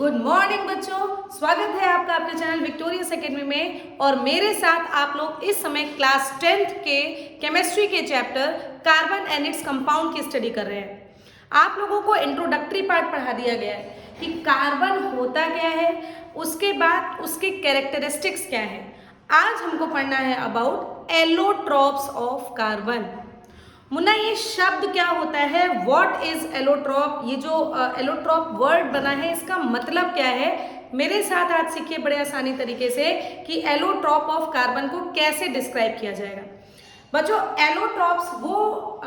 Good morning बच्चों, स्वागत है आपका अपने चैनल विक्टोरियस एकेडमी में। और मेरे साथ आप लोग इस समय क्लास 10th के केमिस्ट्री के chapter carbon and its compound की स्टडी कर रहे हैं। आप लोगों को इंट्रोडक्टरी पार्ट पढ़ा दिया गया है कि कार्बन होता क्या है, उसके बाद उसके कैरेक्टरिस्टिक्स क्या है। आज हमको पढ़ना है about allotropes of carbon. Munna, ये शब्द क्या होता है? What is allotrope? ये जो एलोट्रॉप वर्ड बना है इसका मतलब क्या है? मेरे साथ आज सीखिए बड़े आसानी तरीके से कि एलोट्रॉप ऑफ कार्बन को कैसे डिस्क्राइब किया जाएगा। बच्चों, एलोट्रॉप्स वो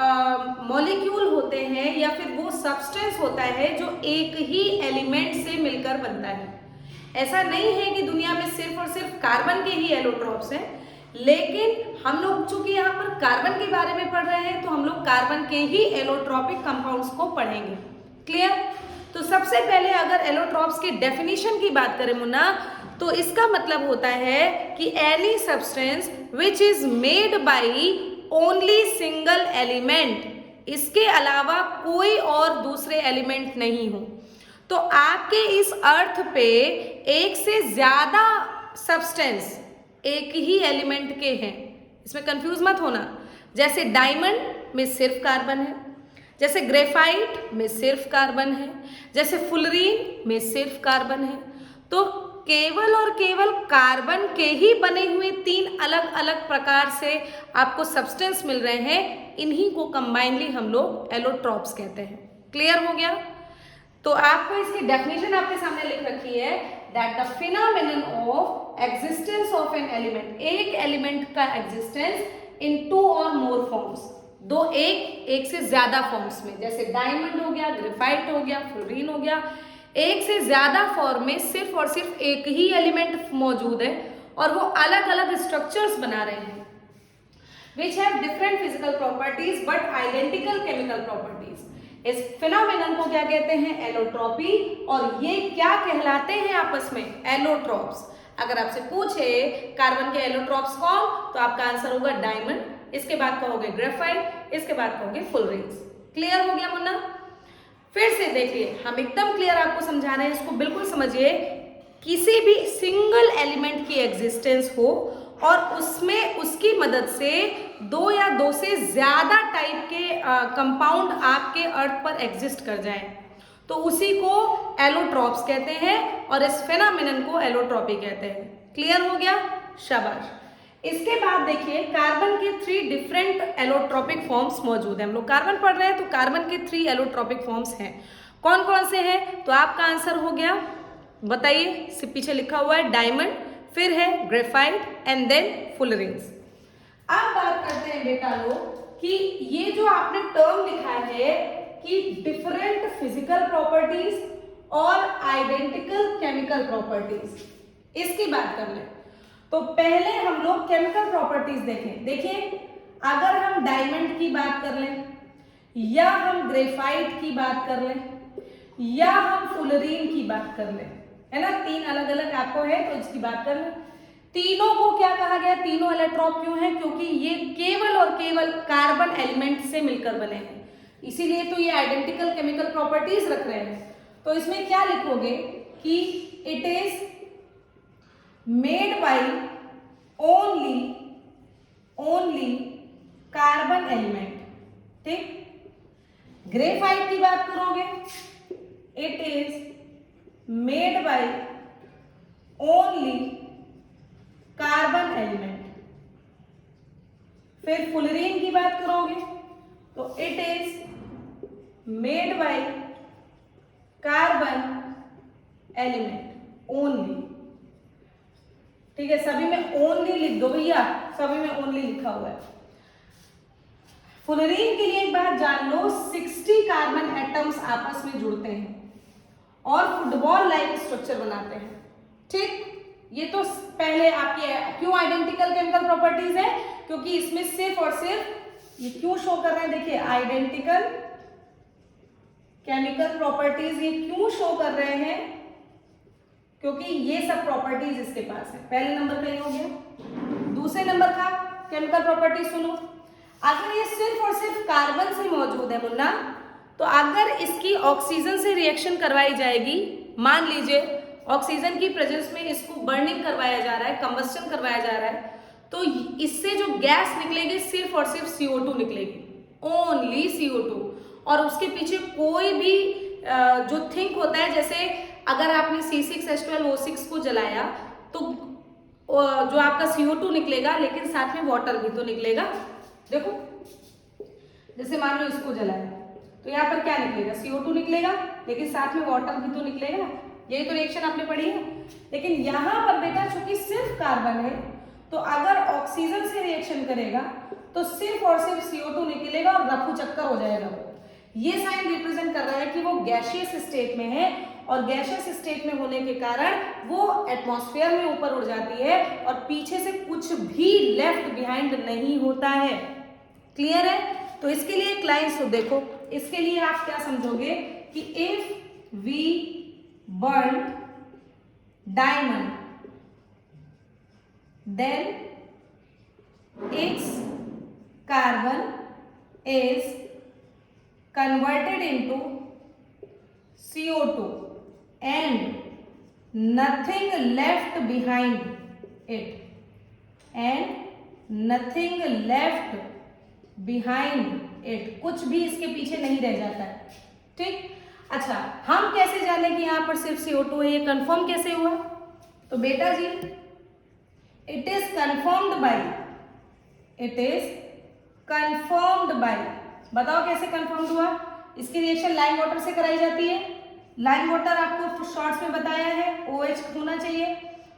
मॉलिक्यूल होते हैं या फिर वो सब्सटेंस होता है जो एक ही एलिमेंट से मिलकर बनता है। ऐसा नहीं है कि दुनिया में सिर्फ और सिर्फ कार्बन के ही एलोट्रॉप्स हैं, लेकिन हम लोग चूंकि यहाँ पर कार्बन के बारे में पढ़ रहे हैं तो हम लोग कार्बन के ही एलोट्रॉपिक कंपाउंड्स को पढ़ेंगे। क्लियर? तो सबसे पहले अगर एलोट्रॉप्स की डेफिनेशन की बात करें मुन्ना, तो इसका मतलब होता है कि any substance which is made by only single element, इसके अलावा कोई और दूसरे एलिमेंट नहीं हो। तो आपके इस अर्थ पे एक से ज्यादा सब्सटेंस एक ही एलिमेंट के हैं, इसमें कंफ्यूज मत होना। जैसे डायमंड में सिर्फ कार्बन है, जैसे ग्रेफाइट में सिर्फ कार्बन है, जैसे फुलरीन में सिर्फ कार्बन है। तो केवल और केवल कार्बन के ही बने हुए तीन अलग अलग प्रकार से आपको सब्सटेंस मिल रहे हैं, इन्हीं को कंबाइनली हम लोग एलोट्रॉप्स कहते हैं। क्लियर हो गया? तो आपको इसकी डेफिनेशन आपके सामने लिख रखी है that the phenomenon of existence of an element, एक एलिमेंट का एग्जिस्टेंस इन टू और मोर फॉर्म्स, दो एक से ज्यादा फॉर्म्स में, जैसे डायमंड हो गया, ग्रेफाइट हो गया, फ्लोरीन हो गया, एक से ज्यादा फॉर्म में सिर्फ और सिर्फ एक ही एलिमेंट मौजूद है और वो अलग अलग स्ट्रक्चर्स बना रहे हैं which have different physical properties but identical chemical properties। इस फिनोमेनन को क्या कहते हैं? एलोट्रॉपी। और ये क्या कहलाते हैं आपस में? एलोट्रॉप्स। अगर आपसे पूछे कार्बन के एलोट्रॉप्स कौन, तो आपका आंसर होगा डायमंड, इसके बाद कहोगे ग्रेफाइट, इसके बाद कहोगे फुलरीन्स। क्लियर हो गया मुन्ना? फिर से देखिए, हम एकदम क्लियर आपको समझा रहे हैं, इसको बिल्कुल समझिए। किसी भी सिंगल एलिमेंट की एग्जिस्टेंस हो और उसमें उसकी मदद से दो या दो से ज्यादा टाइप के कंपाउंड आपके अर्थ पर एग्जिस्ट कर जाएं, तो उसी को एलोट्रॉप्स कहते हैं और इस फेनोमेनन को एलोट्रॉपी कहते हैं। क्लियर हो गया? शाबाश। इसके बाद देखिए, कार्बन के 3 डिफरेंट एलोट्रॉपिक फॉर्म्स मौजूद हैं। हम लोग कार्बन पढ़ रहे हैं तो कार्बन के 3 एलोट्रॉपिक फॉर्म्स हैं। कौन कौन से हैं? तो आपका आंसर हो गया, बताइए, पीछे लिखा हुआ है डायमंड, फिर है ग्रेफाइट एंड देन फुलरीन्स। अब बात करते हैं बेटा लोग कि ये जो आपने टर्म लिखा है कि डिफरेंट फिजिकल प्रॉपर्टीज और आइडेंटिकल केमिकल प्रॉपर्टीज, इसकी बात कर लें। तो पहले हम लोग केमिकल प्रॉपर्टीज देखें। देखिए, अगर हम डायमंड की बात कर लें या हम ग्रेफाइट की बात कर लें या हम फुलरीन की बात कर लें, है ना, 3 अलग अलग आपको है तो इसकी बात कर लें। तीनों को क्या कहा गया? तीनों एलोट्रॉप क्यों है? क्योंकि ये केवल और केवल कार्बन एलिमेंट से मिलकर बने हैं, इसीलिए तो ये आइडेंटिकल केमिकल प्रॉपर्टीज रख रहे हैं। तो इसमें क्या लिखोगे कि it is made by only carbon element. ठीक? ग्रेफाइट की बात करोगे, it is made by only carbon element. फिर फुलरीन की बात करोगे तो it is made by carbon element only. ठीक है, सभी में ओनली लिख दो भैया, सभी में ओनली लिखा हुआ है। फुलरीन के लिए एक बात जान लो, 60 कार्बन एटम्स आपस में जुड़ते हैं और फुटबॉल लाइक स्ट्रक्चर बनाते हैं। ठीक? ये तो पहले आपकी क्यों आइडेंटिकल केमिकल प्रॉपर्टीज है? क्योंकि इसमें सिर्फ और सिर्फ ये क्यों शो कर रहे हैं? देखिए, आइडेंटिकल केमिकल प्रॉपर्टीज ये क्यों शो कर रहे हैं? क्योंकि ये सब प्रॉपर्टीज इसके पास है। पहले नंबर का ये हो गया। दूसरे नंबर का केमिकल प्रॉपर्टी सुनो, अगर ये सिर्फ और सिर्फ कार्बन से मौजूद है मुन्ना, तो अगर इसकी ऑक्सीजन से रिएक्शन करवाई जाएगी मान लीजिए ऑक्सीजन की प्रेजेंस में इसको बर्निंग करवाया जा रहा है, कंबस्टन करवाया जा रहा है, तो इससे जो गैस निकलेगी सिर्फ और सिर्फ CO2 निकलेगी, ओनली CO2। और उसके पीछे कोई भी जो थिंक होता है, जैसे अगर आपने C6H12O6 को जलाया तो जो आपका CO2 निकलेगा, लेकिन साथ में वाटर भी तो निकलेगा। देखो जैसे मान लो इसको जलाया तो यहाँ पर क्या निकलेगा, CO2 निकलेगा, लेकिन साथ में वाटर भी तो निकलेगा। यही तो रिएक्शन आपने पढ़ी है। लेकिन यहाँ पर बेटा चूंकि सिर्फ कार्बन है, तो अगर ऑक्सीजन से रिएक्शन करेगा तो सिर्फ और सिर्फ CO2 निकलेगा और रफू चक्कर हो जाएगा। ये साइन रिप्रेजेंट कर रहा है कि वो गैसियस स्टेट में है, और गैसियस स्टेट में होने के कारण वो एटमॉस्फेयर में ऊपर उड़ जाती है और पीछे से कुछ भी लेफ्ट बिहाइंड नहीं होता है। क्लियर है? तो इसके लिए एक लाइन सुन देखो, इसके लिए आप क्या समझोगे कि if we burn diamond then it's carbon is converted into CO2 and nothing left behind it, कुछ भी इसके पीछे नहीं रह जाता है। ठीक, अच्छा हम कैसे जाने कि यहाँ पर सिर्फ CO2 है, ये कंफर्म कैसे हुआ? तो बेटा जी इट इज कंफर्म्ड बाय, बताओ कैसे कंफर्म्ड हुआ? इसकी रिएक्शन लाइम वाटर से कराई जाती है। लाइम वाटर आपको शॉर्ट्स में बताया है OH होना चाहिए,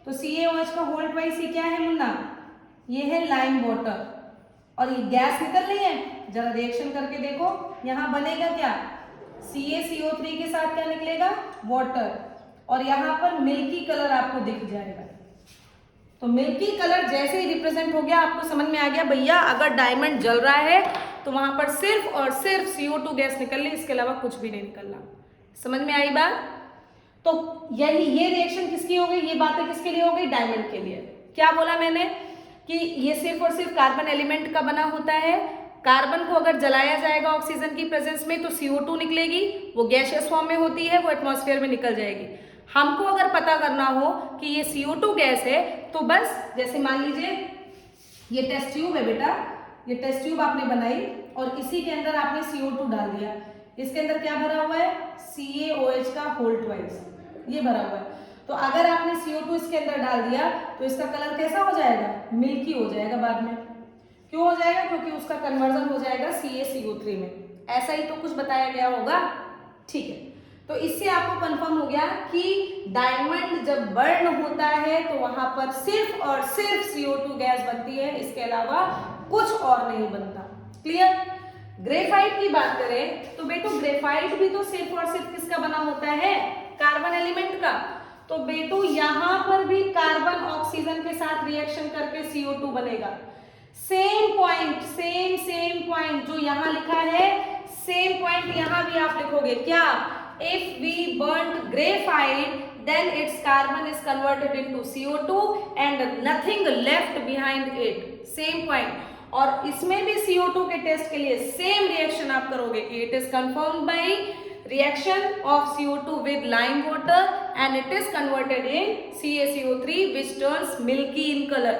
तो CaOH का होल ट्वाइस ये क्या है मुन्ना? ये है लाइम वाटर, और ये गैस निकल रही है। जरा रिएक्शन करके देखो, यहाँ बनेगा क्या? CaCO3 के साथ क्या निकलेगा? वाटर, और यहाँ पर मिल्की कलर आपको दिख जाएगा। तो मिल्की कलर जैसे ही रिप्रेजेंट हो गया, आपको समझ में आ गया भैया अगर डायमंड जल रहा है तो वहां पर सिर्फ और सिर्फ CO2 गैस निकल रही, इसके अलावा कुछ भी नहीं निकलना। समझ में आई बात? तो यही ये रिएक्शन किसकी हो गई, ये बातें किसके लिए हो गई? डायमंड के लिए। क्या बोला मैंने कि ये सिर्फ और सिर्फ कार्बन एलिमेंट का बना होता है। कार्बन को अगर जलाया जाएगा ऑक्सीजन की प्रेजेंस में तो CO2 निकलेगी, वो गैसियस फॉर्म में होती है, वो एटमॉस्फेयर में निकल जाएगी। हमको अगर पता करना हो कि ये CO2 गैस है तो बस जैसे मान लीजिए ये टेस्ट ट्यूब है बेटा, ये टेस्ट ट्यूब आपने बनाई और इसी के अंदर आपने CO2 डाल दिया। इसके अंदर क्या भरा हुआ है? CaOH का होल ट्वाइस, ये भरा हुआ है। तो अगर आपने CO2 इसके अंदर डाल दिया तो इसका कलर कैसा हो जाएगा? मिल्की हो जाएगा बाद में। क्यों हो जाएगा? क्योंकि उसका कन्वर्जन हो जाएगा CaCO3 में। ऐसा ही तो कुछ बताया गया होगा। ठीक है, तो इससे आपको कंफर्म हो गया कि डायमंड जब बर्न होता है तो वहां पर सिर्फ और सिर्फ CO2 गैस बनती है, इसके अलावा कुछ और नहीं बनता। क्लियर? ग्रेफाइट की बात करें तो बेटो ग्रेफाइट भी तो सिर्फ और सिर्फ किसका बना होता है? कार्बन एलिमेंट का। तो बेटो यहां पर भी कार्बन ऑक्सीजन के साथ रिएक्शन करके CO2 बनेगा। सेम पॉइंट, सेम पॉइंट जो यहां लिखा है, सेम पॉइंट यहां भी आप लिखोगे। क्या? If we burnt graphite, then its carbon is converted into CO2 and nothing left behind it. Same point. और इसमें भी CO2 के टेस्ट के लिए सेम रिएक्शन आप करोगे कि it is confirmed by reaction of CO2 with lime water and it is converted in CaCO3 which turns milky in color.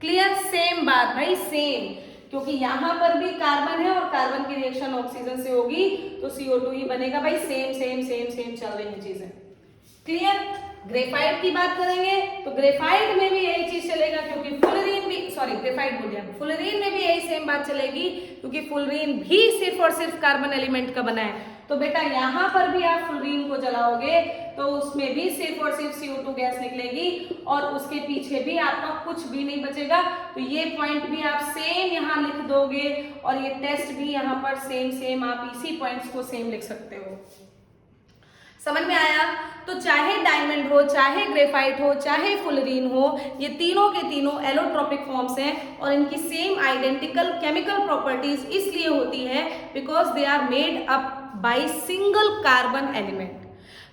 Clear? Same बात भाई, सेम, क्योंकि यहां पर भी कार्बन है और कार्बन की रिएक्शन ऑक्सीजन से होगी तो CO2 ही बनेगा भाई। सेम चल रही है चीजें। क्लियर? ग्रेफाइट की बात करेंगे तो ग्रेफाइट में भी यही चीज चलेगा, क्योंकि फुलरीन भी, सॉरी ग्रेफाइट बोलिए, फुलरीन में भी यही सेम बात चलेगी, क्योंकि फुलरीन भी सिर्फ और सिर्फ कार्बन एलिमेंट का बना है। तो बेटा यहां पर भी आप फुलरीन को जलाओगे तो उसमें भी सिर्फ और सिर्फ CO2 गैस निकलेगी और उसके पीछे भी आपका कुछ भी नहीं बचेगा। तो ये पॉइंट भी आप सेम यहां लिख दोगे और ये टेस्ट भी यहां पर सेम आप इसी पॉइंट्स को सेम लिख सकते हो। समझ में आया? तो चाहे डायमंड हो, चाहे ग्रेफाइट हो, चाहे फुलरीन हो, ये तीनों के तीनों एलोट्रोपिक फॉर्म्स हैं और इनकी सेम आइडेंटिकल केमिकल प्रॉपर्टीज इसलिए होती है because they are made up by single carbon element.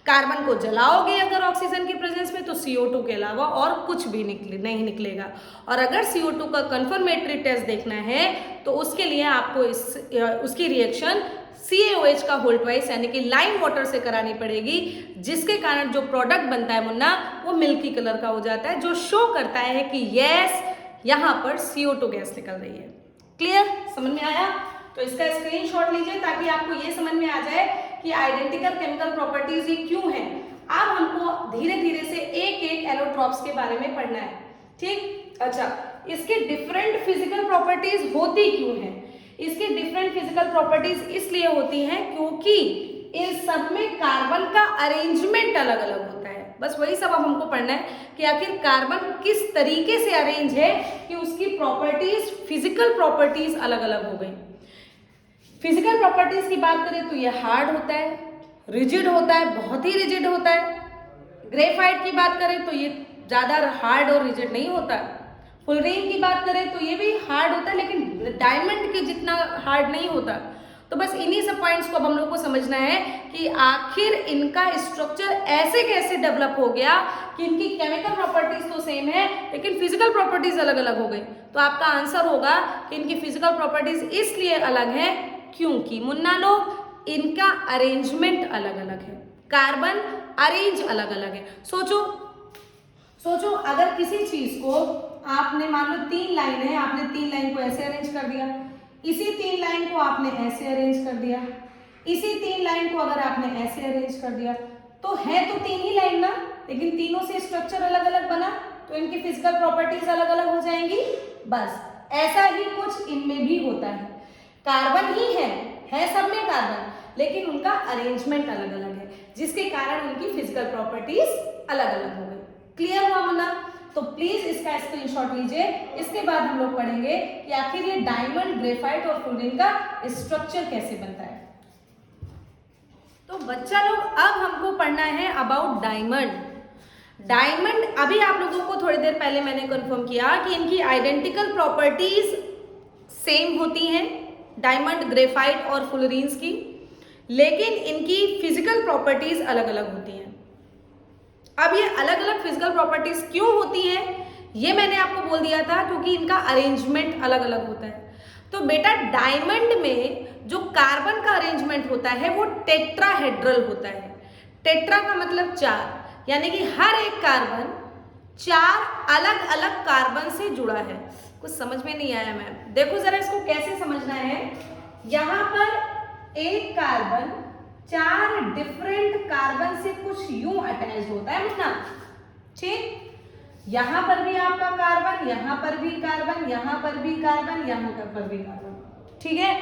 Carbon को जलाओगे अगर ऑक्सीजन की प्रेजेंस में तो CO2 के अलावा और कुछ भी नहीं निकलेगा। और अगर CO2 का कंफर्मेटरी टेस्ट देखना है तो उसके लिए आपको उसकी रिएक्शन CaOH का होल ट्वाइस यानी कि लाइम वाटर से करानी पड़ेगी, जिसके कारण जो प्रोडक्ट बनता है मुन्ना वो मिल्की कलर का हो जाता है, जो शो करता है कि यस यहाँ पर CO2 गैस निकल रही है। क्लियर, समझ में आया? तो इसका स्क्रीनशॉट लीजिए ताकि आपको ये समझ में आ जाए कि आइडेंटिकल केमिकल प्रॉपर्टीज ये क्यों है। अब हमको धीरे धीरे से एक एक एलोट्रॉप्स के बारे में पढ़ना है, ठीक? अच्छा, इसके डिफरेंट फिजिकल प्रॉपर्टीज होती क्यों हैं? इसके डिफरेंट फिजिकल प्रॉपर्टीज इसलिए होती हैं क्योंकि इन सब में कार्बन का अरेंजमेंट अलग अलग होता है। बस वही सब अब हमको पढ़ना है कि आखिर कार्बन किस तरीके से अरेंज है कि उसकी प्रॉपर्टीज, फिजिकल प्रॉपर्टीज अलग अलग हो गई। फिजिकल प्रॉपर्टीज की बात करें तो ये हार्ड होता है, रिजिड होता है, बहुत ही रिजिड होता है। ग्रेफाइट की बात करें तो ये ज़्यादा हार्ड और रिजिड नहीं होता है। फुलरीन की बात करें तो ये भी हार्ड होता है लेकिन डायमंड के जितना हार्ड नहीं होता। तो बस इन्हीं सब पॉइंट्स को अब हम लोग को समझना है कि आखिर इनका स्ट्रक्चर ऐसे कैसे डेवलप हो गया कि इनकी केमिकल प्रॉपर्टीज तो सेम है लेकिन फिजिकल प्रॉपर्टीज अलग अलग हो गई। तो आपका आंसर होगा कि इनकी फिजिकल प्रॉपर्टीज इसलिए अलग है क्योंकि मुन्ना लोग इनका अरेंजमेंट अलग अलग है, कार्बन अरेंज अलग अलग है। सोचो अगर किसी चीज को आपने मान लो 3 लाइन है, आपने 3 लाइन को ऐसे अरेंज कर दिया, इसी 3 लाइन को आपने ऐसे अरेंज कर दिया, इसी 3 लाइन को अगर आपने ऐसे अरेंज कर दिया, तो है तो 3 ही लाइन ना, लेकिन तीनों से स्ट्रक्चर अलग अलग बना तो इनकी फिजिकल प्रॉपर्टीज अलग अलग हो जाएंगी। बस ऐसा ही कुछ इनमें भी होता है, कार्बन ही है सब में कार्बन, लेकिन उनका अरेंजमेंट अलग अलग है, जिसके कारण उनकी फिजिकल प्रॉपर्टीज अलग अलग हो गई। क्लियर हुआ मुन्ना? तो प्लीज इसका स्क्रीनशॉट लीजिए। इसके बाद हम लोग पढ़ेंगे कि आखिर ये डायमंड, ग्रेफाइट और फ्लोरीन का स्ट्रक्चर कैसे बनता है। तो बच्चा लोग अब हमको पढ़ना है अबाउट डायमंड अभी आप लोगों को थोड़ी देर पहले मैंने कंफर्म किया कि इनकी आइडेंटिकल प्रॉपर्टीज सेम होती हैं, डायमंड, ग्रेफाइट और फ्लोरीन्स की, लेकिन इनकी फिजिकल प्रॉपर्टीज अलग अलग होती हैं। अब ये अलग अलग फिजिकल प्रॉपर्टीज क्यों होती हैं ये मैंने आपको बोल दिया था, क्योंकि इनका अरेंजमेंट अलग अलग होता है। तो बेटा डायमंड में जो कार्बन का अरेंजमेंट होता है वो टेट्राहेड्रल होता है। टेट्रा का मतलब 4, यानी कि हर एक कार्बन 4 अलग अलग कार्बन से जुड़ा है। कुछ समझ में नहीं आया मैम? देखो जरा इसको कैसे समझना है। यहाँ पर एक कार्बन 4 डिफरेंट कार्बन से कुछ यूं अटैच होता है मुन्ना, ठीक? यहां पर भी आपका कार्बन, यहां पर भी कार्बन, यहां पर भी कार्बन, यहां पर भी कार्बन, ठीक है?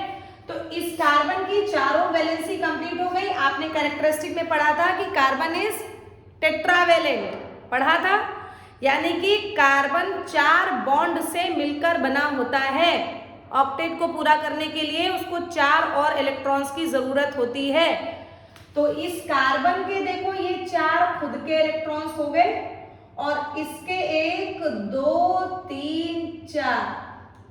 तो इस कार्बन की चारों वैलेंसी कंप्लीट हो गई। आपने कैरेक्टरिस्टिक में पढ़ा था कि कार्बन इज टेट्रावेलेंट, पढ़ा था, यानी कि कार्बन 4 बॉन्ड से मिलकर बना होता है। ऑक्टेट को पूरा करने के लिए उसको 4 और इलेक्ट्रॉन्स की जरूरत होती है। तो इस कार्बन के देखो ये 4 खुद के इलेक्ट्रॉन्स हो गए और इसके 1 2 3 4,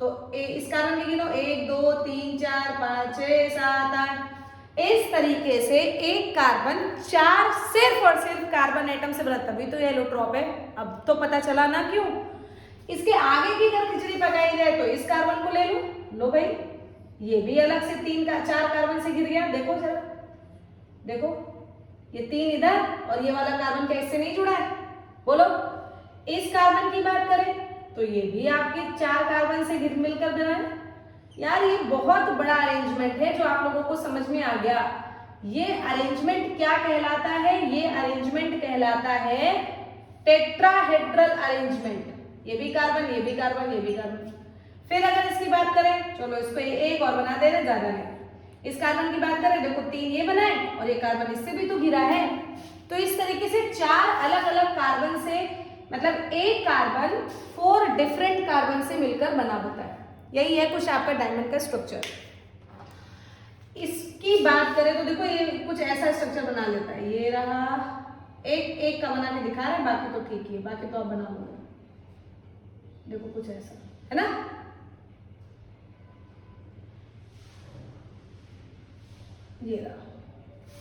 तो इस कार्बन के गिनो 1 2 3 4 5 6 7 8। इस तरीके से एक कार्बन 4 सिर्फ और सिर्फ कार्बन एटम से बना, तभी तो ये एलोट्रॉप है। अब तो पता चला ना क्यों। इसके आगे की अगर खिचड़ी पकाई जाए तो इस कार्बन को ले लो भाई, ये भी अलग से 4 कार्बन से गिर गया। देखो जरा, देखो ये 3 इधर और ये वाला कार्बन क्या इससे नहीं जुड़ा है? बोलो। इस कार्बन की बात करें तो ये भी आपके 4 कार्बन से मिलकर बना है। यार ये बहुत बड़ा अरेंजमेंट है जो आप लोगों को समझ में आ गया। ये अरेंजमेंट क्या कहलाता है? ये अरेंजमेंट कहलाता है टेट्राहेड्रल अरेंजमेंट। ये भी कार्बन, ये भी कार्बन, ये भी कार्बन। फिर अगर इसकी बात करें, चलो इसको एक और बना दे रहे, ज्यादा नहीं। इस कार्बन की बात करें, देखो 3 ये बनाए और ये कार्बन इससे भी तो घिरा है। तो इस तरीके से 4 अलग अलग कार्बन से, मतलब एक कार्बन 4 डिफरेंट कार्बन से मिलकर बना होता है। यही है कुछ आपका डायमंड का स्ट्रक्चर। इसकी बात करें तो देखो ये कुछ ऐसा स्ट्रक्चर बना लेता है। ये रहा, एक का बना के दिखा रहा है, बाकी तो ठीक ही है, बाकी तो आप बना लोगे। देखो कुछ ऐसा है ना। ये रहा,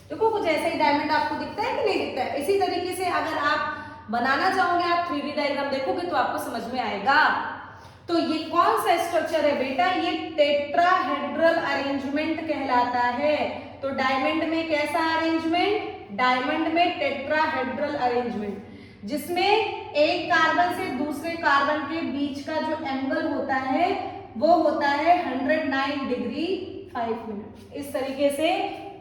देखो कुछ ऐसा ही डायमंड आपको दिखता है कि नहीं दिखता है? इसी तरीके से अगर आप बनाना चाहोगे, आप 3D डायग्राम देखोगे तो आपको समझ में आएगा। तो ये कौन सा स्ट्रक्चर है बेटा? ये टेट्राहेड्रल अरेंजमेंट कहलाता है। तो डायमंड में कैसा अरेंजमेंट? डायमंड में टेट्राहेड्रल अरेंजमेंट, जिसमें एक कार्बन से दूसरे कार्बन के बीच का जो एंगल होता है वो होता है 109 डिग्री 5 मिनट। इस तरीके से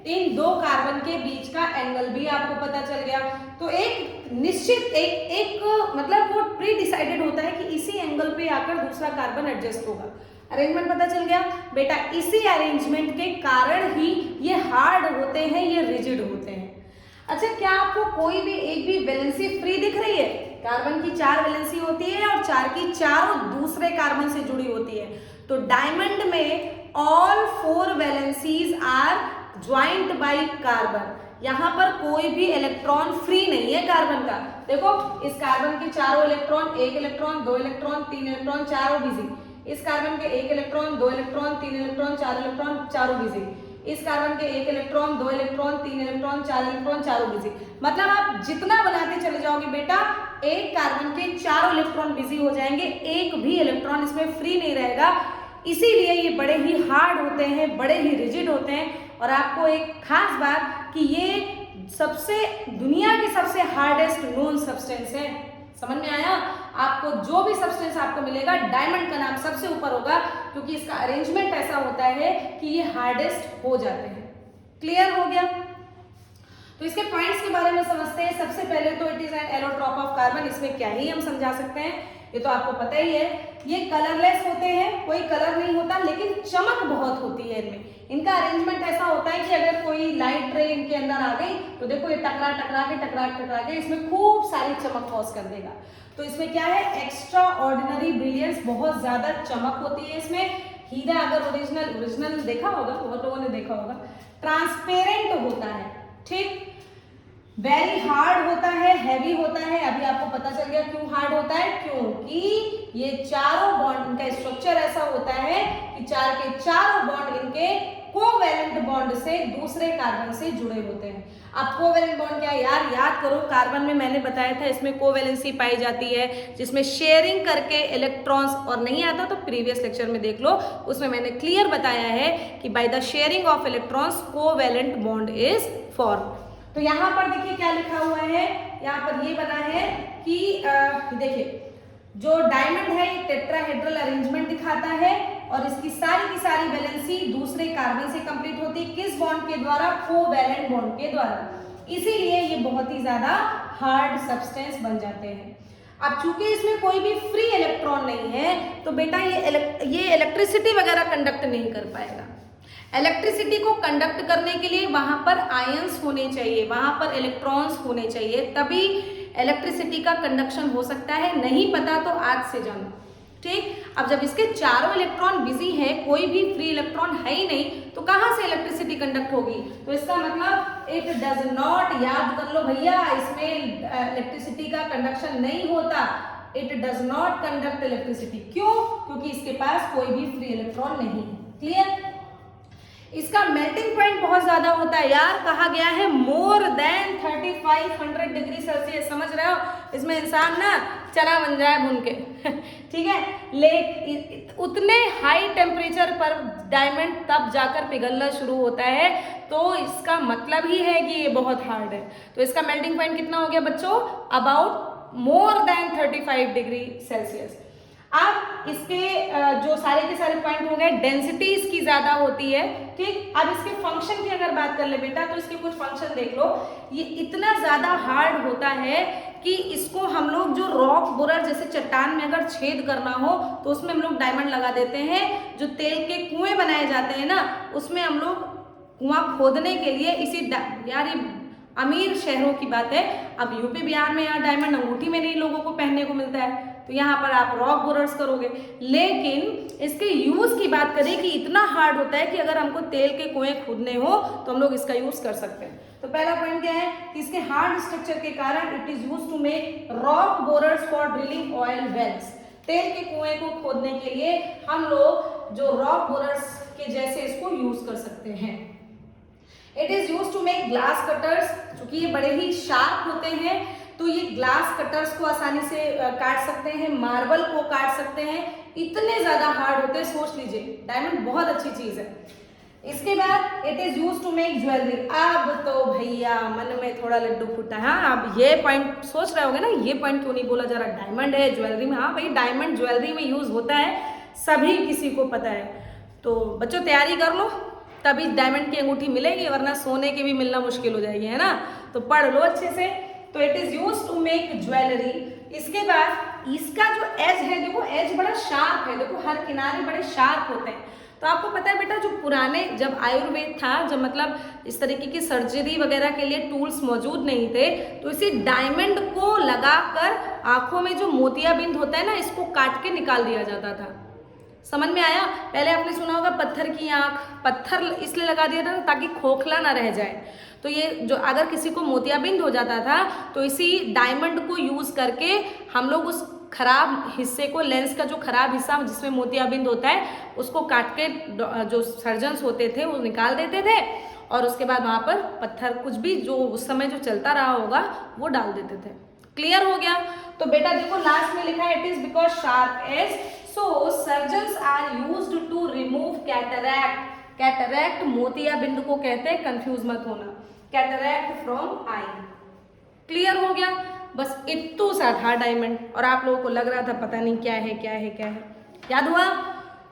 इन दो कार्बन के बीच का एंगल भी आपको पता चल गया। तो एक निश्चित एक मतलब वो प्री डिसाइडेड होता है कि इसी एंगल पे आकर दूसरा कार्बन एडजस्ट होगा। अरेंजमेंट पता चल गया बेटा। इसी अरेंजमेंट के कारण ही ये हार्ड होते हैं, ये रिजिड होते हैं। अच्छा, क्या आपको कोई भी एक भी वैलेंसी फ्री दिख रही है? कार्बन की 4 वैलेंसी होती है और 4 की चारों दूसरे कार्बन से जुड़ी होती है। तो डायमंड में all 4 valencies are joint by carbon. यहाँ पर कोई भी इलेक्ट्रॉन फ्री नहीं है कार्बन का। देखो, इस कार्बन के चारों इलेक्ट्रॉन, 1 इलेक्ट्रॉन, 2 इलेक्ट्रॉन, 3 इलेक्ट्रॉन, चारों बिजी। इस कार्बन के 1 इलेक्ट्रॉन, 2 इलेक्ट्रॉन, 3 इलेक्ट्रॉन, 4 इलेक्ट्रॉन, चारों बिजी। इस कार्बन के 1 इलेक्ट्रॉन, 2 इलेक्ट्रॉन, 3 इलेक्ट्रॉन, 4 इलेक्ट्रॉन, चारों बिजी। मतलब आप जितना बनाते चले जाओगे बेटा, एक कार्बन के चारों इलेक्ट्रॉन बिजी हो जाएंगे, एक भी इलेक्ट्रॉन इसमें फ्री नहीं रहेगा। इसीलिए ये बड़े ही हार्ड होते हैं, बड़े ही रिजिड होते हैं। और आपको एक खास बात कि ये सबसे दुनिया के सबसे हार्डेस्ट नोन सब्सटेंस है। समझ में आया? आपको जो भी सब्सटेंस आपको मिलेगा, डायमंड का नाम सबसे ऊपर होगा, क्योंकि इसका अरेंजमेंट ऐसा होता है कि ये हार्डेस्ट हो जाते हैं। क्लियर हो गया? तो इसके पॉइंट्स के बारे में समझते हैं। सबसे पहले तो it is an allotrope of carbon. इसमें क्या ही हम समझा सकते हैं, ये तो आपको पता ही है। ये कलरलेस होते हैं, कोई कलर नहीं होता, लेकिन चमक बहुत होती है इनमें। इनका अरेंजमेंट ऐसा होता है कि अगर कोई लाइट रे इनके अंदर आ गई तो देखो ये टकरा टकरा के इसमें खूब सारी चमक कॉज कर देगा। तो इसमें क्या है? एक्स्ट्रा ऑर्डिनरी ब्रिलियंस, बहुत ज्यादा चमक होती है इसमें। हीरा अगर ओरिजिनल देखा होगा, बहुत लोगों ने देखा होगा। ट्रांसपेरेंट होता है, ठीक। वेरी हार्ड होता है, हैवी होता है। अभी आपको पता चल गया क्यों हार्ड होता है, क्योंकि ये चारों बॉन्ड, इनका स्ट्रक्चर ऐसा होता है कि 4 के चारों बॉन्ड इनके कोवैलेंट बॉन्ड से दूसरे कार्बन से जुड़े होते हैं। अब कोवैलेंट बॉन्ड क्या है यार? याद करो, कार्बन में मैंने बताया था इसमें कोवैलेंसी पाई जाती है, जिसमें शेयरिंग करके इलेक्ट्रॉन्स, और नहीं आता तो प्रीवियस लेक्चर में देख लो, उसमें मैंने क्लियर बताया है कि by the sharing of electrons covalent bond is form. तो यहाँ पर देखिए क्या लिखा हुआ है, यहाँ पर ये बना है कि देखिए जो डायमंड है ये टेट्राहेड्रल अरेंजमेंट दिखाता है और इसकी सारी की सारी वैलेंसी दूसरे कार्बन से कंप्लीट होती है। किस बॉन्ड के द्वारा? कोवैलेंट बॉन्ड के द्वारा। इसीलिए ये बहुत ही ज्यादा हार्ड सब्सटेंस बन जाते हैं। अब चूंकि इसमें कोई भी फ्री इलेक्ट्रॉन नहीं है तो बेटा ये इलेक्ट्रिसिटी वगैरह कंडक्ट नहीं कर पाएगा। इलेक्ट्रिसिटी को कंडक्ट करने के लिए वहां पर आयंस होने चाहिए, वहां पर इलेक्ट्रॉन्स होने चाहिए, तभी इलेक्ट्रिसिटी का कंडक्शन हो सकता है। नहीं पता तो आज से जानो, ठीक। अब जब इसके चारों इलेक्ट्रॉन बिजी है, कोई भी फ्री इलेक्ट्रॉन है ही नहीं, तो कहां से इलेक्ट्रिसिटी कंडक्ट होगी? तो इसका मतलब इट डज नॉट, याद कर लो भैया, इसमें इलेक्ट्रिसिटी का कंडक्शन नहीं होता। It does not conduct electricity. क्यों? क्योंकि इसके पास कोई भी फ्री इलेक्ट्रॉन नहीं है। क्लियर? इसका मेल्टिंग पॉइंट बहुत ज्यादा होता है यार, कहा गया है मोर देन 3500 डिग्री सेल्सियस। समझ रहे हो? इसमें इंसान ना चना बन जाए भून के ठीक है। लेकिन उतने हाई टेम्परेचर पर डायमंड तब जाकर पिघलना शुरू होता है, तो इसका मतलब ही है कि ये बहुत हार्ड है। तो इसका मेल्टिंग पॉइंट कितना हो गया बच्चों? About more than 35 degree Celsius. अब इसके जो सारे के सारे पॉइंट हो गए, डेंसिटी इसकी ज्यादा होती है, ठीक। अब इसके फंक्शन की अगर बात कर ले बेटा, तो इसके कुछ फंक्शन देख लो। ये इतना ज्यादा हार्ड होता है कि इसको हम लोग जो रॉक बोरर जैसे चट्टान में अगर छेद करना हो तो उसमें हम लोग डायमंड लगा देते हैं। जो तेल के कुएं बनाए जाते हैं ना, उसमें हम लोग कुआं खोदने के लिए इसी यार ये अमीर शहरों की बात है। अब यूपी बिहार में यहाँ डायमंड अंगूठी में नहीं लोगों को पहनने को मिलता है, तो यहाँ पर आप रॉक बोरर्स करोगे। लेकिन इसके यूज की बात करें कि इतना हार्ड होता है कि अगर हमको तेल के कुएं खोदने हो तो हम लोग इसका यूज कर सकते हैं। तो पहला पॉइंट क्या है कि इसके हार्ड स्ट्रक्चर के कारण it is used to make rock borers for drilling oil wells. तेल के कुएं को खोदने के लिए हम लोग जो रॉक बोरर्स के जैसे इसको यूज कर सकते हैं। It is used to make glass cutters, चूंकि ये बड़े ही शार्प होते हैं तो ये ग्लास कटर्स को आसानी से काट सकते हैं, मार्बल को काट सकते हैं, इतने ज़्यादा हार्ड होते हैं, सोच लीजिए। डायमंड बहुत अच्छी चीज़ है। इसके बाद it is use to make jewellery. अब तो भैया मन में थोड़ा लड्डू फूटा है। हाँ, अब ये पॉइंट सोच रहे होगे ना, ये पॉइंट क्यों नहीं बोला जा रहा, डायमंड है ज्वेलरी में। हाँ भाई, डायमंड ज्वेलरी में यूज होता है, सभी किसी को पता है। तो बच्चों तैयारी कर लो, तभी डायमंड की अंगूठी मिलेगी, वरना सोने की भी मिलना मुश्किल हो जाएगी, है ना। तो पढ़ लो अच्छे से। तो it is use to make jewellery. इसके बाद इसका जो एज है, देखो एज बड़ा शार्प है, देखो हर किनारे बड़े शार्प होते हैं। तो आपको पता है बेटा, जो पुराने जब आयुर्वेद था, जब मतलब इस तरीके की सर्जरी वगैरह के लिए टूल्स मौजूद नहीं थे, तो इसी डायमंड को लगाकर आंखों में जो मोतियाबिंद होता है ना, इसको काट के निकाल दिया जाता था। समझ में आया। पहले आपने सुना होगा पत्थर की आंख, पत्थर इसलिए लगा दिया था ताकि खोखला ना रह जाए। तो ये जो अगर किसी को मोतियाबिंद हो जाता था, तो इसी डायमंड को यूज करके हम लोग उस खराब हिस्से को, लेंस का जो खराब हिस्सा जिसमें मोतियाबिंद होता है, उसको काट के जो सर्जन्स होते थे वो निकाल देते थे, और उसके बाद वहां पर पत्थर कुछ भी जो उस समय जो चलता रहा होगा वो डाल देते थे। क्लियर हो गया। तो बेटा देखो लास्ट में लिखा है it is because sharp edge, so surgeons are used to remove cataract. Cataract मोतियाबिंद को कहते हैं, कंफ्यूज मत होना, कैटरैक्ट फ्रॉम आई। क्लियर हो गया। बस इतना सा था डायमंड, और आप लोगों को लग रहा था पता नहीं क्या है क्या है क्या है। याद हुआ।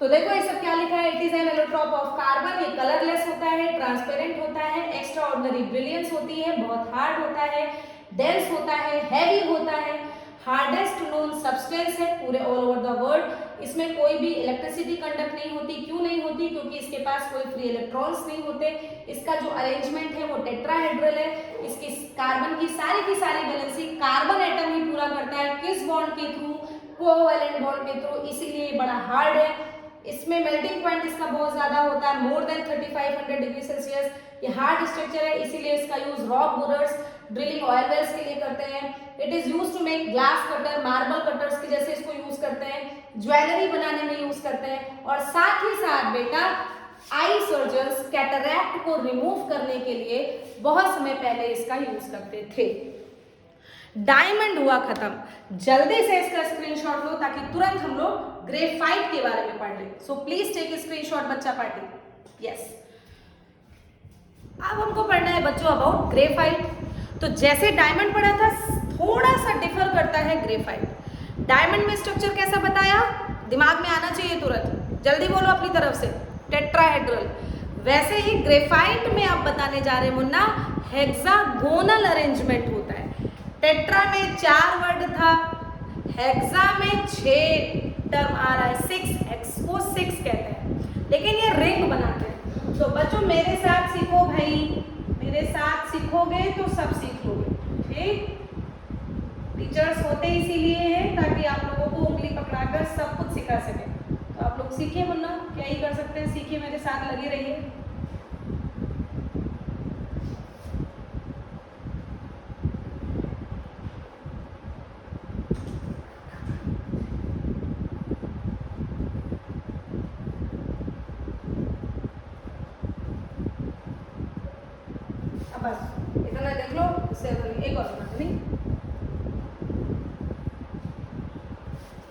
तो देखो ये सब क्या लिखा है, it is an allotrope of carbon. ये कलरलेस होता है, ट्रांसपेरेंट होता है, एक्स्ट्रा ऑर्डिनरी ब्रिलियंस होती है, बहुत हार्ड होता है, डेंस होता है, हैवी होता है, हार्डेस्ट नोन सब्सटेंस है पूरे ऑल ओवर द वर्ल्ड। इसमें कोई भी इलेक्ट्रिसिटी कंडक्ट नहीं होती। क्यों नहीं होती? क्योंकि इसके पास कोई फ्री इलेक्ट्रॉन्स नहीं होते। इसका जो अरेंजमेंट है वो टेट्राहेड्रल है। इसकी कार्बन की सारी वैलेंसी कार्बन एटम ही पूरा करता है। किस बॉन्ड के थ्रू? कोवैलेंट बॉन्ड के थ्रू। इसीलिए ये बड़ा हार्ड है। इसमें मेल्टिंग पॉइंट इसका बहुत ज्यादा होता है, मोर देन 3500 डिग्री सेल्सियस। ये हार्ड स्ट्रक्चर है, इसीलिए इसका use rock borers, drilling oil wells के लिए करते हैं। It is use to make glass cutter, marble cutters की जैसे इसको यूज करते हैं, ज्वेलरी बनाने में यूज करते हैं। और साथ ही साथ बेटा आई सर्जन्स कैटरैक्ट को रिमूव करने के लिए बहुत समय पहले इसका यूज करते थे। डायमंड हुआ खत्म। जल्दी से इसका स्क्रीनशॉट लो ताकि तुरंत हम लोग ग्रेफाइट के बारे में पढ़ लें। सो प्लीज टेक स्क्रीनशॉट बच्चा पार्टी। यस, अब हमको पढ़ना है बच्चों अबाउट ग्रेफाइट। तो जैसे डायमंड पढ़ा था, थोड़ा सा डिफर करता है ग्रेफाइट। डायमंड में स्ट्रक्चर कैसा बताया, दिमाग में आना चाहिए तुरंत, जल्दी बोलो अपनी तरफ से, टेट्राहेड्रल। वैसे ही ग्रेफाइट में आप बताने जा रहे हैं मुन्ना, हेक्सागोनल अरेंजमेंट होता है। टेट्रा में 4 वर्ड था, हेक्सा में 6 टर्म आ रहा है, 6 एक्स को 6 कहते हैं, लेकिन ये रिंग बनाते हैं। तो बच्चों मेरे साथ सीखो भाई, मेरे साथ सीखोगे तो सब सीख लोगे, ठीक। टीचर्स होते इसीलिए हैं ताकि आप लोगों को उंगली पकड़ाकर सब कुछ सिखा सके। तो आप लोग सीखिए मुन्ना, क्या ही कर सकते हैं, सीखिए, मेरे साथ लगे रहिए। बस इतना देख लो, इससे एक और बात नहीं।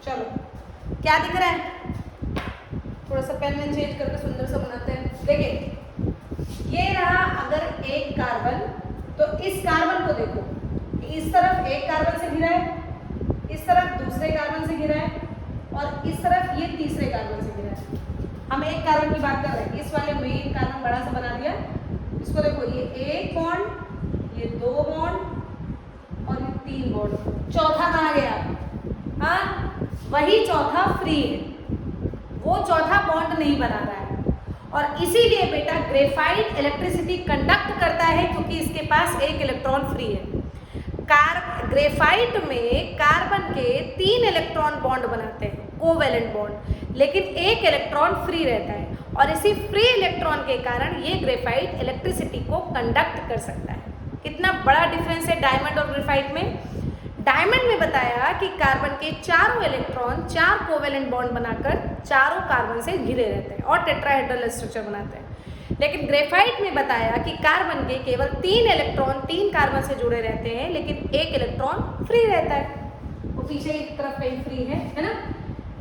चलो क्या दिख रहा है, थोड़ा सा पेन में चेंज करके सुंदर सा बनाते हैं। देखिए ये रहा अगर एक कार्बन, तो इस कार्बन को देखो, इस तरफ एक कार्बन से घिरा है, इस तरफ दूसरे कार्बन से घिरा है, और इस तरफ ये तीसरे कार्बन से घिरा है। हम एक कार्बन की बात कर रहे हैं, इस वाले में एक कार्बन बड़ा सा बना दिया। इसको देखो, ये एक बॉन्ड, ये 2 बॉन्ड और ये 3 बॉन्ड। चौथा कहाँ गया? हाँ, वही चौथा फ्री है, वो चौथा बॉन्ड नहीं बना रहा है। और इसीलिए बेटा ग्रेफाइट इलेक्ट्रिसिटी कंडक्ट करता है क्योंकि इसके पास एक इलेक्ट्रॉन फ्री है। ग्रेफाइट में कार्बन के 3 इलेक्ट्रॉन बॉन्ड बनाते हैं, कोवैलेंट बॉन्ड, लेकिन एक इलेक्ट्रॉन फ्री रहता है। और इसी फ्री इलेक्ट्रॉन के कारण ये ग्रेफाइट इलेक्ट्रिसिटी को कंडक्ट कर सकता है। कितना बड़ा डिफरेंस है डायमंड और ग्रेफाइट में। डायमंड में बताया कि कार्बन के चारों इलेक्ट्रॉन 4 कोवैलेंट बॉन्ड बनाकर चारों कार्बन से घिरे रहते हैं और टेट्राहेड्रल स्ट्रक्चर बनाते हैं। लेकिन ग्रेफाइट में बताया कि कार्बन के केवल 3 इलेक्ट्रॉन 3 कार्बन से जुड़े रहते हैं, लेकिन 1 इलेक्ट्रॉन फ्री रहता है। वो पीछे एक तरफ कहीं फ्री है ना।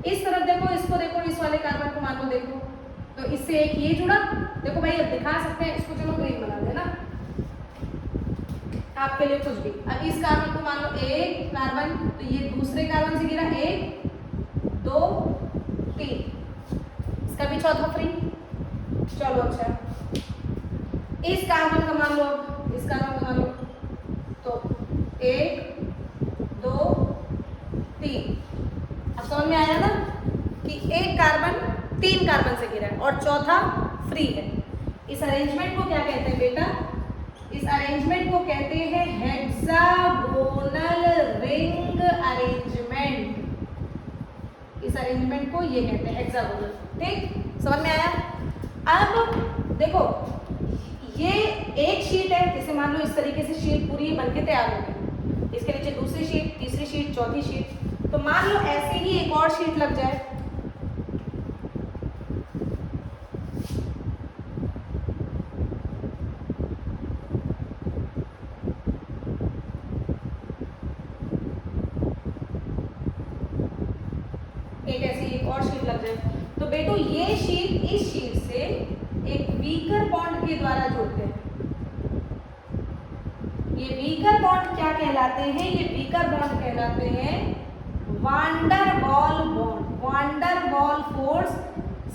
इस तरफ देखो, इसको देखो, इस वाले कार्बन को मान लो देखो, तो इससे एक ये जुड़ा। देखो भाई, अब दिखा सकते हैं इसको, चलो ग्रीन बना देना आपके लिए कुछ भी। अब इस कार्बन को मान लो एक कार्बन, तो ये दूसरे कार्बन से गिरा 1 2 3, इसका भी चौथा फ्री। चलो अच्छा, इस कार्बन का मान लो, इस कार्बन का मान लो, तो 1 2 3। अब समझ में आया ना कि एक कार्बन 3 कार्बन से घिरा है और चौथा फ्री है। इस अरेंजमेंट को क्या कहते हैं बेटा? इस अरेंजमेंट को कहते हैं हेक्सागोनल रिंग अरेंजमेंट। इस अरेंजमेंट को ये कहते हैं हेक्सागोनल। ठीक, समझ में आया? अब देखो, ये एक शीट है, जैसे मान लो इस तरीके से शीट पूरी बनके तैयार हो गई, इसके नीचे दूसरी शीट, तीसरी शीट, चौथी शीट। तो मान लो ऐसे ही एक और शीट लग जाए, एक ऐसी एक और शीट लग जाए, तो बेटो ये शीट इस शीट से एक वीकर बॉन्ड के द्वारा जुड़ते हैं। ये वीकर बॉन्ड क्या कहलाते हैं? ये वीकर बॉन्ड कहलाते हैं wander wall bond. Wander wall force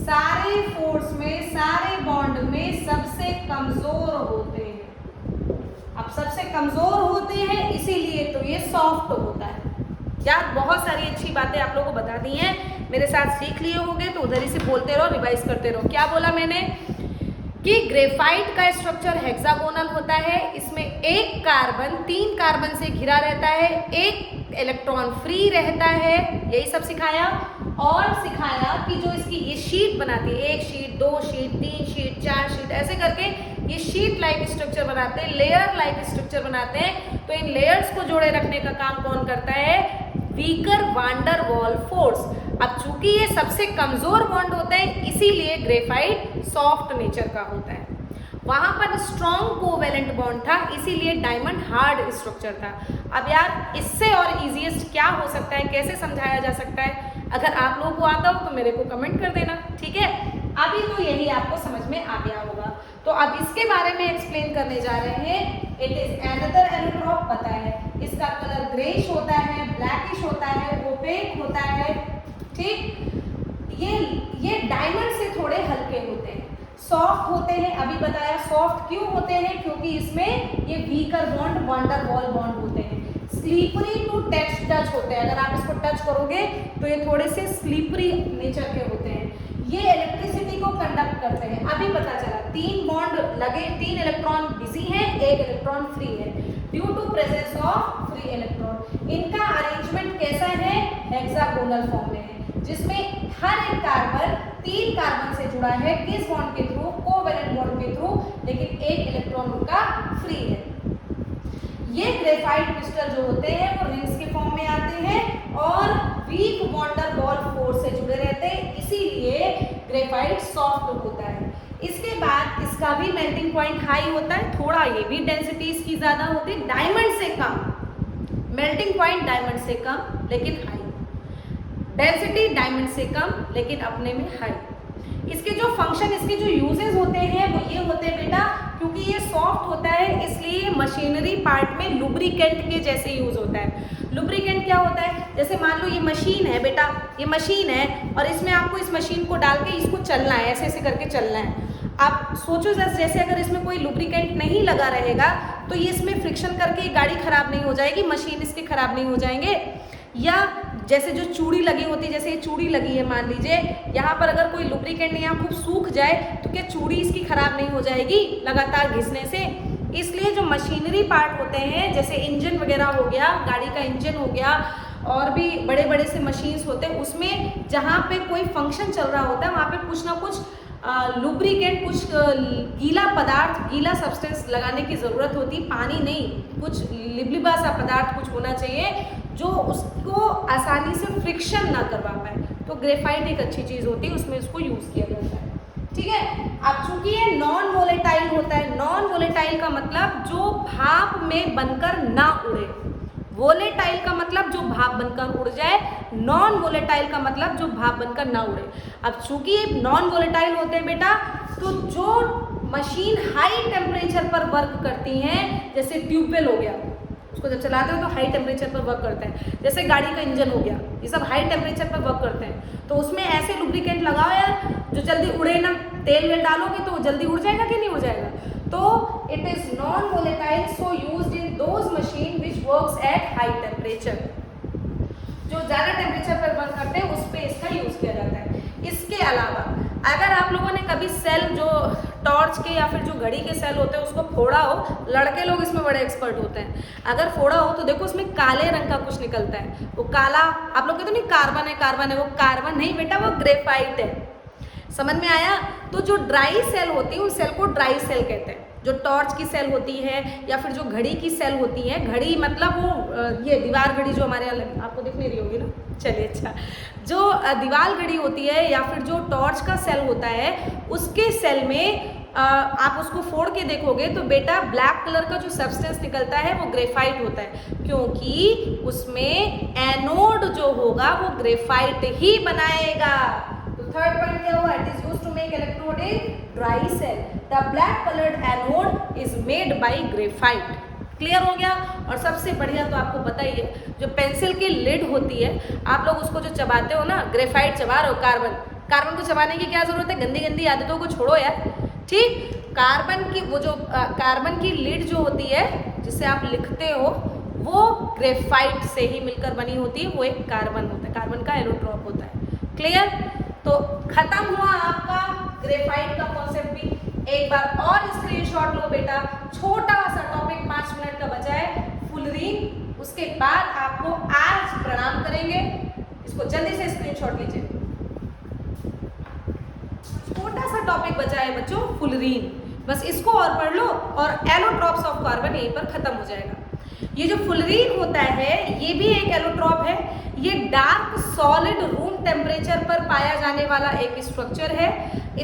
सारे फोर्स में, सारे बॉन्ड में सबसे कमजोर होते हैं। अब सबसे कमजोर होते हैं इसीलिए तो ये सॉफ्ट होता है। यार बहुत सारी अच्छी बातें आप लोगों को बता दी हैं, मेरे साथ सीख लिए होंगे, तो उधर ही से बोलते रहो, रिवाइज करते रहो। क्या बोला मैंने? कि ग्रेफाइट का स्ट्रक्चर हेक्सागोनल होता है। इसमें एक कार्बन 3 कार्बन से घिरा रहता है, एक इलेक्ट्रॉन फ्री रहता है, यही सब सिखाया। और सिखाया कि जो इसकी ये शीट बनाती है, 1 शीट 2 शीट 3 शीट 4 शीट, ऐसे करके ये शीट लाइक स्ट्रक्चर बनाते हैं, लेयर लाइक स्ट्रक्चर बनाते हैं। तो इन लेयर्स को जोड़े रखने का काम कौन करता है? Weaker wander wall force. अब चूंकि ये सबसे कमजोर बॉन्ड होते हैं, इसीलिए ग्रेफाइट सॉफ्ट नेचर का होता है। वहां पर स्ट्रॉन्ग कोवेलेंट बॉन्ड था, इसीलिए डायमंड हार्ड स्ट्रक्चर था। अब यार इससे और इजीएस्ट क्या हो सकता है, कैसे समझाया जा सकता है? अगर आप लोगों को आता हो तो मेरे को कमेंट कर देना, ठीक है? अभी तो यही आपको समझ में आ गया होगा। तो अब इसके बारे में एक्सप्लेन करने जा रहे हैं। इट इज अनदर एलोट्रॉप, पता है इसका कलर ग्रेइश होता है, ब्लैकिश होता है, ओपेक होता है। ठीक, ये डायमंड से थोड़े हल्के होते हैं, सॉफ्ट होते हैं। अभी बताया सॉफ्ट क्यों होते हैं, क्योंकि इसमें ये weaker bond wander wall bond होते हैं। स्लीपरी टू टच होते हैं, अगर आप इसको टच करोगे तो ये थोड़े से स्लीपरी नेचर के होते हैं। ये इलेक्ट्रिसिटी को कंडक्ट करते हैं। अभी पता चला 3 बॉन्ड लगे, 3 इलेक्ट्रॉन बिजी हैं, 1 इलेक्ट्रॉन फ्री है due to presence of free electron. इनका अरेंजमेंट कैसा है? हेक्सागोनल फॉर्म में है, जिसमें हर एक कार्बन 3 कार्बन से जुड़ा है। किस बॉन्ड के थ्रू? कोवेलेंट बॉन्ड के थ्रू, लेकिन 1 इलेक्ट्रॉन उनका फ्री है। ये ग्रेफाइट क्रिस्टल जो होते हैं वो रिंग्स के फॉर्म में आते हैं और वीक वांडर वॉल फोर्स से जुड़े रहते हैं, इसीलिए ग्रेफाइट सॉफ्ट होता है। इसके बाद इसका भी मेल्टिंग पॉइंट हाई होता है, थोड़ा ये भी डेंसिटी इसकी ज्यादा होती है, डायमंड से कम। मेल्टिंग पॉइंट डायमंड से कम लेकिन हाई, डेंसिटी डायमंड से कम लेकिन अपने में हाई। इसके जो फंक्शन, इसके जो यूजेस होते हैं वो ये होते हैं बेटा, क्योंकि ये सॉफ्ट होता है इसलिए मशीनरी पार्ट में लुब्रिकेंट के जैसे यूज होता है। लुब्रिकेंट क्या होता है? जैसे मान लो ये मशीन है बेटा, ये मशीन है और इसमें आपको इस मशीन को डाल के इसको चलना है, ऐसे ऐसे करके चलना है। आप सोचो जैसे अगर इसमें कोई लुब्रिकेंट नहीं लगा रहेगा तो ये इसमें फ्रिक्शन करके गाड़ी खराब नहीं हो जाएगी, मशीन इसके खराब नहीं हो जाएंगे। या जैसे जो चूड़ी लगी होती है, जैसे ये चूड़ी लगी है मान लीजिए, यहाँ पर अगर कोई लुब्रिकेंट यहाँ खूब सूख जाए तो क्या चूड़ी इसकी खराब नहीं हो जाएगी लगातार घिसने से? इसलिए जो मशीनरी पार्ट होते हैं, जैसे इंजन वगैरह हो गया, गाड़ी का इंजन हो गया, और भी बड़े बड़े से मशीन्स होते हैं, उसमें जहाँ पे कोई फंक्शन चल रहा होता है वहाँ पे कुछ ना कुछ लुब्रिकेंट, कुछ गीला पदार्थ, गीला सब्सटेंस लगाने की ज़रूरत होती, पानी नहीं, कुछ लिबलिबा सा पदार्थ कुछ होना चाहिए जो उसको आसानी से फ्रिक्शन ना करवा पाए। तो ग्रेफाइट एक अच्छी चीज़ होती है, उसमें इसको यूज़ किया जाता है। ठीक है। अब चूंकि ये नॉन वोलेटाइल होता है, नॉन वोलेटाइल का मतलब जो भाप में बनकर ना उड़े, वोलेटाइल का मतलब जो भाप बनकर उड़ जाए, नॉन वोलेटाइल का मतलब जो भाप बनकर ना उड़े। अब चूंकि ये नॉन वोलेटाइल होते हैं बेटा, तो जो मशीन हाई टेम्परेचर पर वर्क करती हैं, जैसे ट्यूबवेल हो गया, उसको जब चलाते हो तो हाई टेम्परेचर पर वर्क करते हैं, जैसे गाड़ी का इंजन हो गया, ये सब हाई टेम्परेचर पर वर्क करते हैं। तो उसमें ऐसे लुब्रिकेंट लगाओ यार जो जल्दी उड़े ना, तेल वेल डालोगे तो जल्दी उड़ जाएगा कि नहीं उड़ जाएगा। तो it is non volatile, so used in those machine which works at high temperature. जो ज़्यादा टेम्परेचर पर वर्क करते हैं उस पर इसका यूज़ किया जाता है। इसके अलावा अगर आप लोगों ने कभी सेल जो टॉर्च के या फिर जो घड़ी के सेल होते हैं उसको फोड़ा हो, लड़के लोग इसमें बड़े एक्सपर्ट होते हैं, अगर फोड़ा हो तो देखो उसमें काले रंग का कुछ निकलता है, वो काला, आप लोग कहते हो नहीं कार्बन है कार्बन है, वो कार्बन नहीं बेटा, वो ग्रेफाइट है। समझ में आया। तो जो ड्राई सेल होती है उस सेल को ड्राई सेल कहते हैं। जो टॉर्च की सेल होती है या फिर जो घड़ी की सेल होती है, घड़ी मतलब वो ये दीवार घड़ी जो हमारे यहाँ आपको दिख नहीं रही होगी ना, चलिए अच्छा, जो दीवार घड़ी होती है या फिर जो टॉर्च का सेल होता है, उसके सेल में आप उसको फोड़ के देखोगे तो बेटा ब्लैक कलर का जो सब्सटेंस निकलता है वो ग्रेफाइट होता है, क्योंकि उसमें एनोड जो होगा वो ग्रेफाइट ही बनाएगा। तो थर्ड पॉइंट क्या हुआ, it is used to make electrode in dry cell, the black coloured anode is made by graphite. Clear हो गया। और सबसे बढ़िया तो आपको पता ही है, जो पेंसिल की लिड होती है, आप लोग उसको जो चबाते हो ना, ग्रेफाइट चबा रहे हो, कार्बन को चबाने की क्या जरूरत है, गंदी गंदी आदतों को छोड़ो यार, ठीक। कार्बन की वो जो कार्बन की लिड जो होती है जिससे आप लिखते हो, वो ग्रेफाइट से ही मिलकर बनी होती है, वो एक कार्बन होता है, कार्बन का एलोट्रॉप होता है। क्लियर। तो खत्म हुआ आपका ग्रेफाइट का कॉन्सेप्ट भी। एक बार और स्क्रीनशॉट लो बेटा, छोटा सा टॉपिक 5 मिनट का बचा है, फुलरीन। उसके बाद आपको आज प्रणाम करेंगे, इसको जल्दी से स्क्रीनशॉट लीजिए। छोटा सा टॉपिक बचा है बच्चों, फुलरीन, बस इसको और पढ़ लो और एलोट्रॉप्स ऑफ कार्बन यहीं पर खत्म हो जाएगा। ये जो फुलरीन होता है ये भी एक एलोट्रॉप है। ये डार्क सॉलिड रूम टेम्परेचर पर पाया जाने वाला एक स्ट्रक्चर है।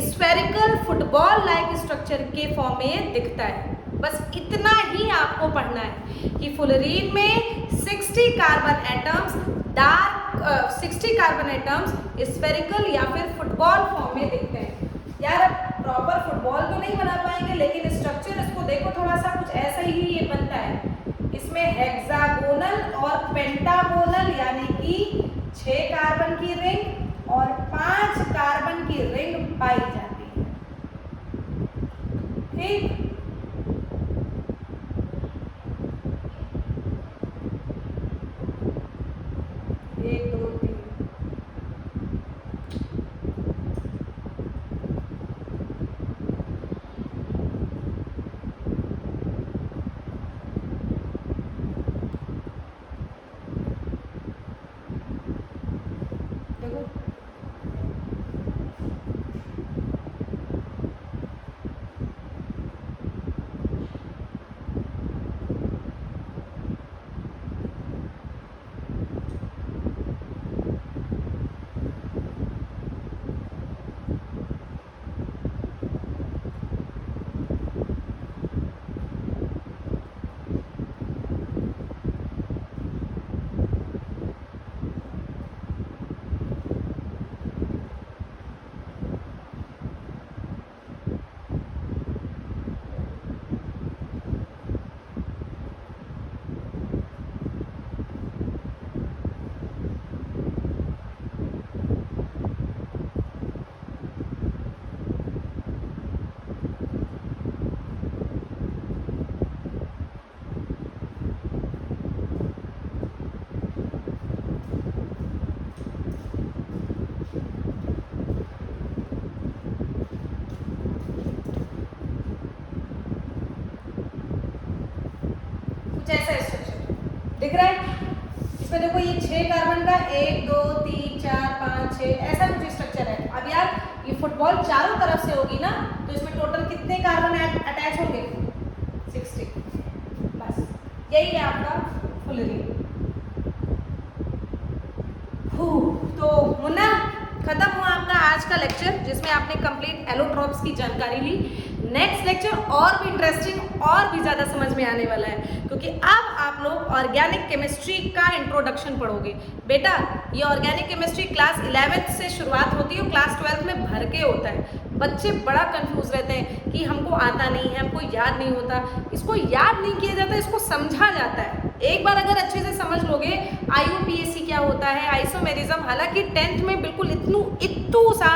स्फेरिकल फुटबॉल लाइक स्ट्रक्चर के फॉर्म में दिखता है। बस इतना ही आपको पढ़ना है कि फुलरीन में 60 carbon atoms, dark 60 carbon atoms spherical या फिर फुटबॉल फॉर्म में दिखते हैं। यार प्रॉपर फुटबॉल तो नहीं बना पाएंगे, लेकिन स्ट्रक्चर इसको देखो थोड़ा सा कुछ ऐसा ही ये बनता है। इसमें हेक्सागोनल और पेंटागोनल यानी कि 6 कार्बन की रिंग और 5 कार्बन की रिंग पाई जाती है, ठीक। एक दो तीन, देखो ऐसा स्ट्रक्चर दिख रहा है। इसमें देखो ये 6 कार्बन का 1 2 3 4 5 6 ऐसा कुछ स्ट्रक्चर है। अब यार ये फुटबॉल चारों तरफ से होगी ना, तो इसमें टोटल कितने कार्बन अटैच होंगे, 60। बस यही है आपका फुलरीन। तो मुन्ना खत्म हुआ आपका आज आज का लेक्चर जिसमें आपने कंप्लीट एलोट्रॉप्स की जानकारी ली। नेक्स्ट लेक्चर और भी इंटरेस्टिंग और भी ज़्यादा समझ में आने वाला है, क्योंकि अब आप लोग ऑर्गेनिक केमिस्ट्री का इंट्रोडक्शन पढ़ोगे। बेटा ये ऑर्गेनिक केमिस्ट्री क्लास 11th से शुरुआत होती है और क्लास 12th में भर के होता है। बच्चे बड़ा कंफ्यूज रहते हैं कि हमको आता नहीं है, हमको याद नहीं होता। इसको याद नहीं किया जाता, इसको समझा जाता है। एक बार अगर अच्छे से समझ लोगे IUPAC क्या होता है, आइसोमेरिज्म, हालांकि 10th में बिल्कुल इतू सा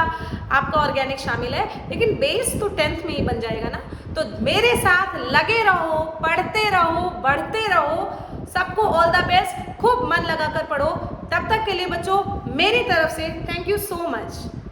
आपका ऑर्गेनिक शामिल है, लेकिन बेस तो 10th में ही बन जाएगा ना। तो मेरे साथ लगे रहो, पढ़ते रहो, बढ़ते रहो। सबको ऑल द बेस्ट, खूब मन लगाकर पढ़ो। तब तक के लिए बच्चों मेरी तरफ से थैंक यू सो मच।